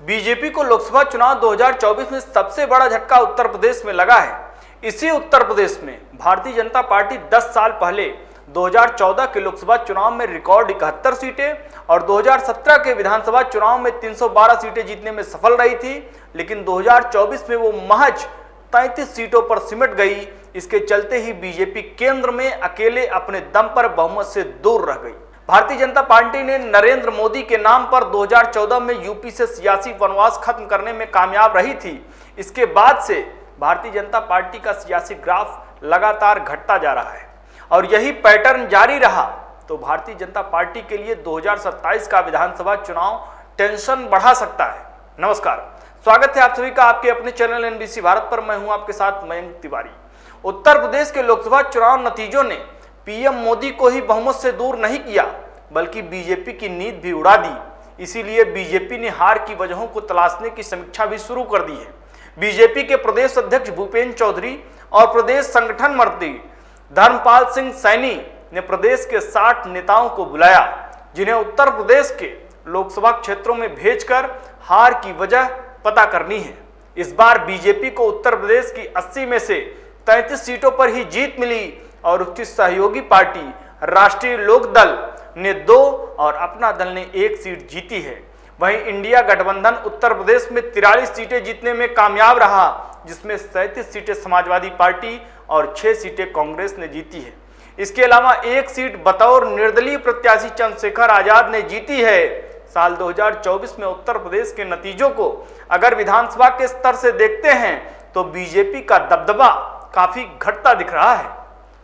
BJP को लोकसभा चुनाव 2024 में सबसे बड़ा झटका उत्तर प्रदेश में लगा है। इसी उत्तर प्रदेश में भारतीय जनता पार्टी 10 साल पहले 2014 के लोकसभा चुनाव में रिकॉर्ड 71 सीटें और 2017 के विधानसभा चुनाव में 312 सीटें जीतने में सफल रही थी, लेकिन 2024 में वो महज 33 सीटों पर सिमट गई। इसके चलते ही बीजेपी केंद्र में अकेले अपने दम पर बहुमत से दूर रह गई। भारतीय जनता पार्टी ने नरेंद्र मोदी के नाम पर 2014 में यूपी से सियासी वनवास खत्म करने में कामयाब रही थी। इसके बाद से भारतीय जनता पार्टी का सियासी ग्राफ लगातार घटता जा रहा है और यही पैटर्न जारी रहा तो भारतीय जनता पार्टी के लिए 2027 का विधानसभा चुनाव टेंशन बढ़ा सकता है। नमस्कार, स्वागत है आप सभी का आपके अपने चैनल एनबीसी भारत पर। मैं हूं आपके साथ मयंक तिवारी। उत्तर प्रदेश के लोकसभा चुनाव नतीजों ने पीएम मोदी को ही बहुमत से दूर नहीं किया, बल्कि बीजेपी की नींद भी उड़ा दी। इसीलिए बीजेपी ने हार की वजहों को तलाशने की समीक्षा भी शुरू कर दी है। बीजेपी के प्रदेश अध्यक्ष भूपेंद्र चौधरी और प्रदेश संगठन मंत्री धर्मपाल सिंह सैनी ने प्रदेश के 60 नेताओं को बुलाया, जिन्हें उत्तर प्रदेश के लोकसभा क्षेत्रों में भेजकर हार की वजह पता करनी है। इस बार बीजेपी को उत्तर प्रदेश की 80 में से 33 सीटों पर ही जीत मिली और उसकी सहयोगी पार्टी राष्ट्रीय लोक दल ने 2 और अपना दल ने 1 सीट जीती है। वहीं इंडिया गठबंधन उत्तर प्रदेश में 43 सीटें जीतने में कामयाब रहा, जिसमें 37 सीटें समाजवादी पार्टी और 6 सीटें कांग्रेस ने जीती है। इसके अलावा 1 सीट बतौर निर्दलीय प्रत्याशी चंद्रशेखर आजाद ने जीती है। साल 2024 में उत्तर प्रदेश के नतीजों को अगर विधानसभा के स्तर से देखते हैं तो बीजेपी का दबदबा काफी घटता दिख रहा है।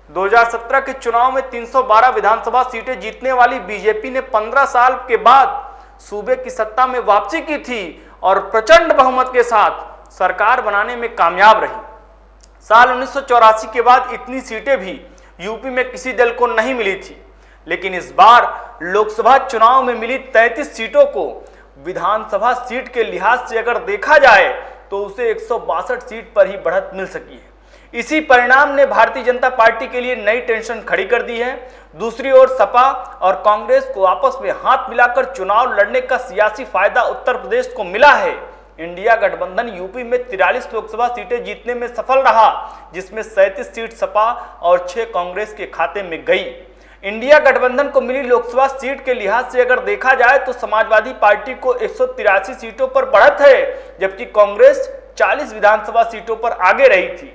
2017 के चुनाव में 312 विधानसभा सीटें जीतने वाली बीजेपी ने 15 साल के बाद सूबे की सत्ता में वापसी की थी और प्रचंड बहुमत के साथ सरकार बनाने में कामयाब रही। साल 1984 के बाद इतनी सीटें भी यूपी में किसी दल को नहीं मिली थी, लेकिन इस बार लोकसभा चुनाव में मिली 33 सीटों को विधानसभा सीट के लिहाज से अगर देखा जाए तो उसे 162 सीट पर ही बढ़त मिल सकी है। इसी परिणाम ने भारतीय जनता पार्टी के लिए नई टेंशन खड़ी कर दी है। दूसरी ओर सपा और कांग्रेस को आपस में हाथ मिलाकर चुनाव लड़ने का सियासी फायदा उत्तर प्रदेश को मिला है। इंडिया गठबंधन यूपी में 43 लोकसभा सीटें जीतने में सफल रहा, जिसमें 37 सीट सपा और 6 कांग्रेस के खाते में गई। इंडिया गठबंधन को मिली लोकसभा सीट के लिहाज से अगर देखा जाए तो समाजवादी पार्टी को 183 सीटों पर बढ़त है, जबकि कांग्रेस 40 विधानसभा सीटों पर आगे रही थी।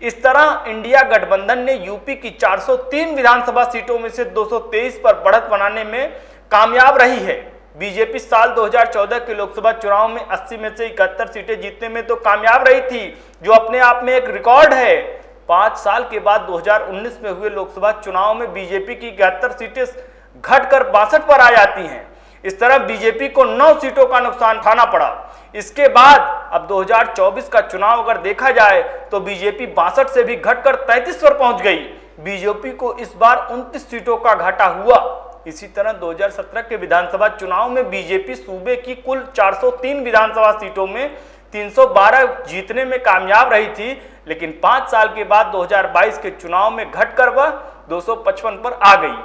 इस तरह इंडिया गठबंधन ने यूपी की 403 विधानसभा सीटों में से 223 पर बढ़त बनाने में कामयाब रही है। बीजेपी साल 2014 के लोकसभा चुनाव में 80 में से 71 सीटें जीतने में तो कामयाब रही थी, जो अपने आप में एक रिकॉर्ड है। 5 साल के बाद 2019 में हुए लोकसभा चुनाव में बीजेपी की 71 सीटें घटकर 62 पर आ जाती हैं। इस तरह बीजेपी को 9 सीटों का नुकसान उठाना पड़ा। इसके बाद अब 2024 का चुनाव अगर देखा जाए तो बीजेपी 62 से भी घटकर 33 पर पहुंच गई। बीजेपी को इस बार 29 सीटों का घाटा हुआ। इसी तरह 2017 के विधानसभा चुनाव में बीजेपी सूबे की कुल 403 विधानसभा सीटों में 312 जीतने में कामयाब रही थी, लेकिन 5 साल के बाद 2022 के चुनाव में घटकर वह 255 पर आ गई।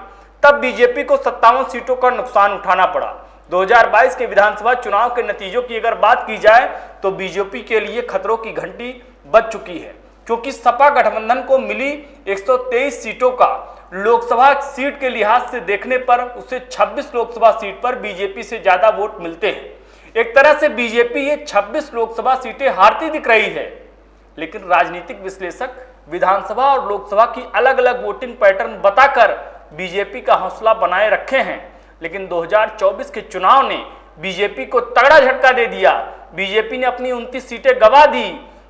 तब बीजेपी को 57 सीटों का नुकसान उठाना पड़ा। 2022 के विधानसभा चुनाव के नतीजों की अगर बात की जाए तो बीजेपी के लिए खतरों की घंटी बज चुकी है, क्योंकि सपा गठबंधन को मिली 123 सीटों का लोकसभा सीट के लिहाज से देखने पर उसे 26 लोकसभा सीट पर बीजेपी से ज्यादा वोट मिलते हैं। एक तरह से बीजेपी ये 26 लोकसभा सीटें हारती दिख रही है, लेकिन राजनीतिक विश्लेषक विधानसभा और लोकसभा की अलग अलग वोटिंग पैटर्न बताकर बीजेपी का हौसला बनाए रखे हैं। लेकिन 2024 के चुनाव ने बीजेपी को तगड़ा झटका दे दिया। बीजेपी ने अपनी 29 सीटें गंवा दी।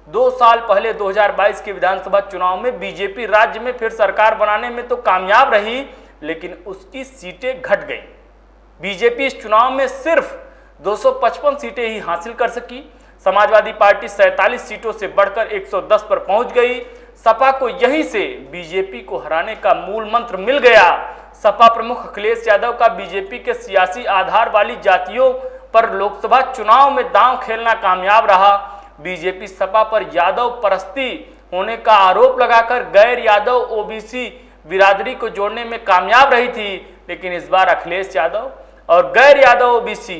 2 साल पहले 2022 के विधानसभा चुनाव में बीजेपी राज्य में फिर सरकार बनाने में तो कामयाब रही, लेकिन उसकी सीटें घट गई। बीजेपी इस चुनाव में सिर्फ 255 सीटें ही हासिल कर सकी। समाजवादी पार्टी 47 सीटों से बढ़कर 110 पर पहुंच गई। सपा को यहीं से बीजेपी को हराने का मूल मंत्र मिल गया। सपा प्रमुख अखिलेश यादव का बीजेपी के सियासी आधार वाली जातियों पर लोकसभा चुनाव में दांव खेलना कामयाब रहा। बीजेपी सपा पर यादव परस्ती होने का आरोप लगाकर गैर यादव ओबीसी बिरादरी को जोड़ने में कामयाब रही थी, लेकिन इस बार अखिलेश यादव और गैर यादव ओबीसी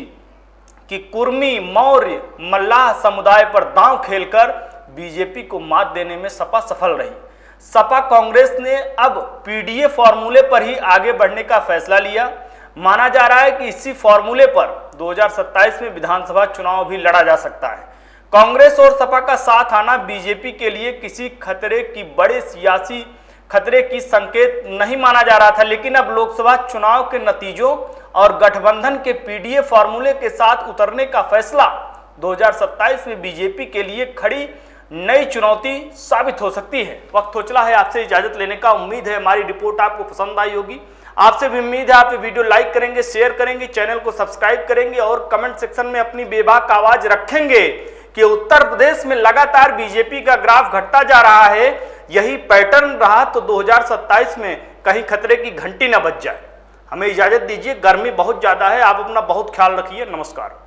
कि कुर्मी, मौर्य, मल्लाह समुदाय पर दांव खेलकर बीजेपी को मात देने में सपा सफल रही। सपा कांग्रेस ने अब पीडीए फॉर्मूले पर ही आगे बढ़ने का फैसला लिया। माना जा रहा है कि इसी फॉर्मूले पर 2027 में विधानसभा चुनाव भी लड़ा जा सकता है। कांग्रेस और सपा का साथ आना बीजेपी के लिए किसी खतरे की बड़े सियासी खतरे की संकेत नहीं माना जा रहा था, लेकिन अब लोकसभा चुनाव के नतीजों और गठबंधन के पीडीए फॉर्मूले के साथ उतरने का फैसला 2027 में बीजेपी के लिए खड़ी नई चुनौती साबित हो सकती है। वक्त हो चला है आपसे इजाजत लेने का। उम्मीद है हमारी रिपोर्ट आपको पसंद आई होगी। आपसे भी उम्मीद है आप वीडियो लाइक करेंगे, शेयर करेंगे, चैनल को सब्सक्राइब करेंगे और कमेंट सेक्शन में अपनी बेबाक आवाज रखेंगे कि उत्तर प्रदेश में लगातार बीजेपी का ग्राफ घटता जा रहा है। यही पैटर्न रहा तो 2027 में कहीं खतरे की घंटी न बज जाए। हमें इजाजत दीजिए, गर्मी बहुत ज्यादा है। आप अपना बहुत ख्याल रखिए। नमस्कार।